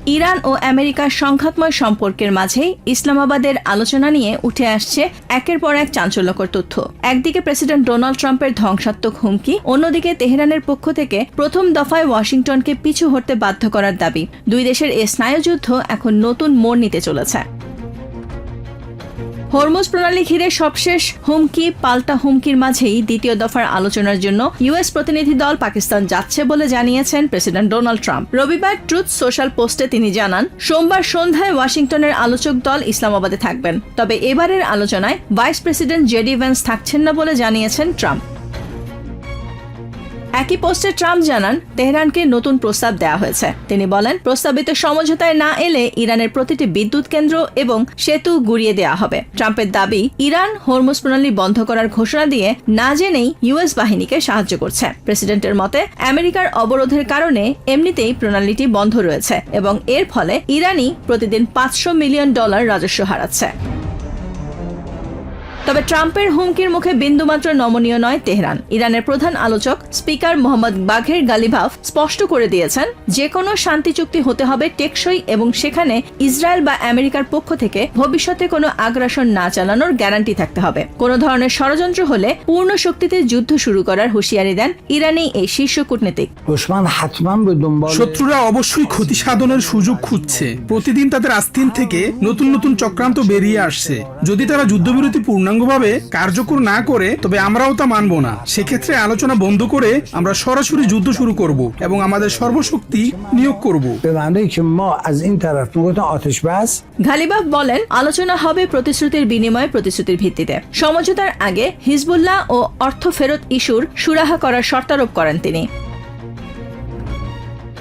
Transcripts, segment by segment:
Iran ও আমেরিকার সংঘাতময় সম্পর্কের মাঝেই ইসলামাবাদের আলোচনা নিয়ে উঠে আসছে একের পর এক চাঞ্চল্যকর তথ্য। একদিকে প্রেসিডেন্ট ডোনাল্ড ট্রাম্পের ধ্বংসাত্মক হুমকি, অন্যদিকে তেহরানের পক্ষ থেকে প্রথম দফায় ওয়াশিংটনকে পিছু হটতে বাধ্য করার দাবি। দুই দেশের এই স্নায়ুযুদ্ধ এখন নতুন মোড় নিতে চলেছে। হরমুজ প্রণালী ঘিরে সবশেষ হুমকি পাল্টা হুমকির মাঝেই দ্বিতীয় দফার আলোচনার জন্য ইউএস প্রতিনিধি দল পাকিস্তান যাচ্ছে বলে জানিয়েছেন প্রেসিডেন্ট ডোনাল্ড ট্রাম্প। রবিবার ট্রুথ সোশ্যাল পোস্টে তিনি জানান, সোমবার সন্ধ্যায় ওয়াশিংটনের আলোচক দল ইসলামাবাদে থাকবেন। তবে এবারের আলোচনায় ভাইস প্রেসিডেন্ট জেডি ভ্যান্স থাকছেন না বলে জানিয়েছেন ট্রাম্প। একই পোস্টে ট্রাম্প জানান, তেহরানকে নতুন প্রস্তাব দেওয়া হয়েছে। তিনি বলেন, প্রস্তাবিত সমঝোতায় না এলে ইরানের প্রতিটি বিদ্যুৎ কেন্দ্র এবং সেতু গুড়িয়ে দেওয়া হবে। ট্রাম্পের দাবি, ইরান হরমুজ প্রণালী বন্ধ করার ঘোষণা দিয়ে না জেনেই ইউএস বাহিনীকে সাহায্য করছে। প্রেসিডেন্টের মতে, আমেরিকার অবরোধের কারণে এমনিতেই প্রণালীটি বন্ধ রয়েছে এবং এর ফলে ইরানই প্রতিদিন $500 মিলিয়ন রাজস্ব হারাচ্ছে। তবে ট্রাম্পের হুমকির মুখে বিন্দুমাত্র নমনীয় নয় তেহরান। ইরানের প্রধান আলোচক স্পিকার মোহাম্মদ বাঘের গালিভাফ স্পষ্ট করে দিয়েছেন, যে কোনো শান্তি চুক্তি হতে হবে টেকসই এবং সেখানে ইসরায়েল বা আমেরিকার পক্ষ থেকে ভবিষ্যতে কোনো আগ্রাসন না চালানোর গ্যারান্টি থাকতে হবে। কোনো ধরনের ষড়যন্ত্র হলে পূর্ণ শক্তিতে যুদ্ধ শুরু করার হুঁশিয়ারি দেন ইরানি এই শীর্ষ কূটনীতিক। শত্রুরা অবশ্যই ক্ষতি সাধনের সুযোগ খুঁজছে। প্রতিদিন তাদের আস্তিন থেকে নতুন নতুন চক্রান্ত বেরিয়ে আসছে। যদি তারা যুদ্ধবিরতি পূর্ণাঙ্গভাবে কার্যকর না করে, তবে আমরাও তা মানব না। সেক্ষেত্রে আলোচনা বন্ধ করে আমরা সরাসরি যুদ্ধ শুরু করব এবং আমাদের সর্বশক্তি নিয়োগ করব। গালিবাফ বলেন, আলোচনা হবে প্রতিশ্রুতির বিনিময়ে প্রতিশ্রুতির ভিত্তিতে। সমঝোতার আগে হিজবুল্লাহ ও অর্থ ফেরত ইস্যুর সুরাহা করার শর্তারোপ করেন তিনি।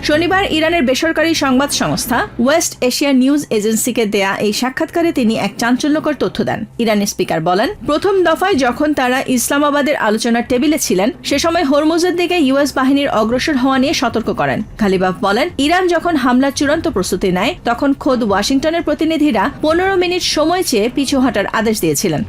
শনিবার ইরানের বেসরকারি সংবাদ সংস্থা ওয়েস্ট এশিয়া নিউজ এজেন্সিকে দেয়া এই সাক্ষাৎকারে তিনি এক চাঞ্চল্যকর তথ্য দেন। ইরানের স্পিকার বলেন, প্রথম দফায় যখন তারা ইসলামাবাদের আলোচনার টেবিলে ছিলেন, সে সময় হরমুজের দিকে ইউএস বাহিনীর অগ্রসর হওয়া নিয়ে সতর্ক করেন। গালিবাফ বলেন, ইরান যখন হামলার চূড়ান্ত প্রস্তুতি নেয়, তখন খোদ ওয়াশিংটনের প্রতিনিধিরা 15 মিনিট সময় চেয়ে পিছু হটার আদেশ দিয়েছিলেন।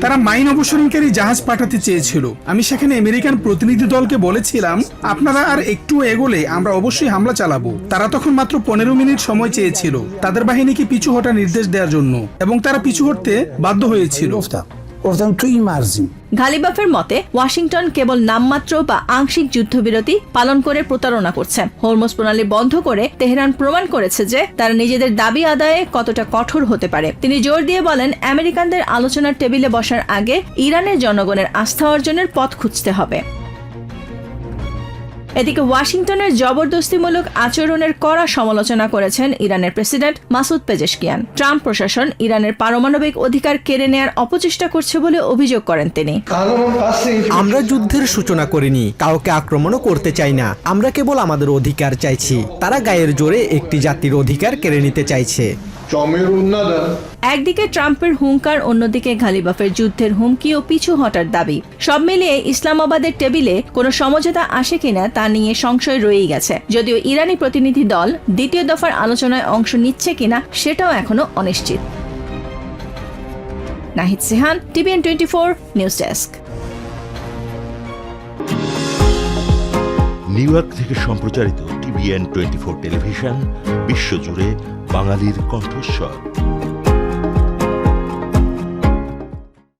তারা মাইন অপসারণকারী জাহাজ পাঠাতে চেয়েছিল। আমি সেখানে আমেরিকান প্রতিনিধি দলকে বলেছিলাম, আপনারা আর একটু এগোলে আমরা অবশ্যই হামলা চালাবো। তারা তখন মাত্র 15 মিনিট সময় চেয়েছিল তাদের বাহিনীকে পিছু হটার নির্দেশ দেওয়ার জন্য, এবং তারা পিছু হটতে বাধ্য হয়েছিল। গালিবাফের মতে, ওয়াশিংটন কেবল নামমাত্র বা আংশিক যুদ্ধবিরতি পালন করে প্রতারণা করছে। হরমুজ প্রণালী বন্ধ করে তেহরান প্রমাণ করেছে যে তারা নিজেদের দাবি আদায়ে কতটা কঠোর হতে পারে। তিনি জোর দিয়ে বলেন, আমেরিকানদের আলোচনার টেবিলে বসার আগে ইরানের জনগণের আস্থা অর্জনের পথ খুঁজতে হবে। এদিকে ওয়াশিংটনের জবরদস্তিমূলক আচরণের কড়া সমালোচনা করেছেন ইরানের প্রেসিডেন্ট মাসুদ পেজেশকিয়ান। ট্রাম্প প্রশাসন ইরানের পারমাণবিক অধিকার কেড়ে নেয়ার অপচেষ্টা করছে বলে অভিযোগ করেন তিনি। আমরা যুদ্ধের সূচনা করিনি, কাউকে আক্রমণও করতে চাই না। আমরা কেবল আমাদের অধিকার চাইছি। তারা গায়ের জোরে একটি জাতির অধিকার কেড়ে নিতে চাইছে। একদিকে ট্রাম্পের হুঙ্কার, অন্যদিকে গালিবাফের যুদ্ধের হুমকি ও পিছু হটার দাবি। সব মিলিয়ে ইসলামাবাদের টেবিলে কোনো সমঝোতা আসে কিনা তা নিয়ে সংশয় রয়েই গেছে। যদিও ইরানি প্রতিনিধি দল দ্বিতীয় দফার আলোচনায় অংশ নিচ্ছে কিনা সেটাও এখনো অনিশ্চিত। Nahid Sihan, TVN 24 news desk. New York থেকে সম্প্রচারিত TVN 24 টেলিভিশন বিশ্বজুড়ে বাঙালির কণ্ঠস্বর।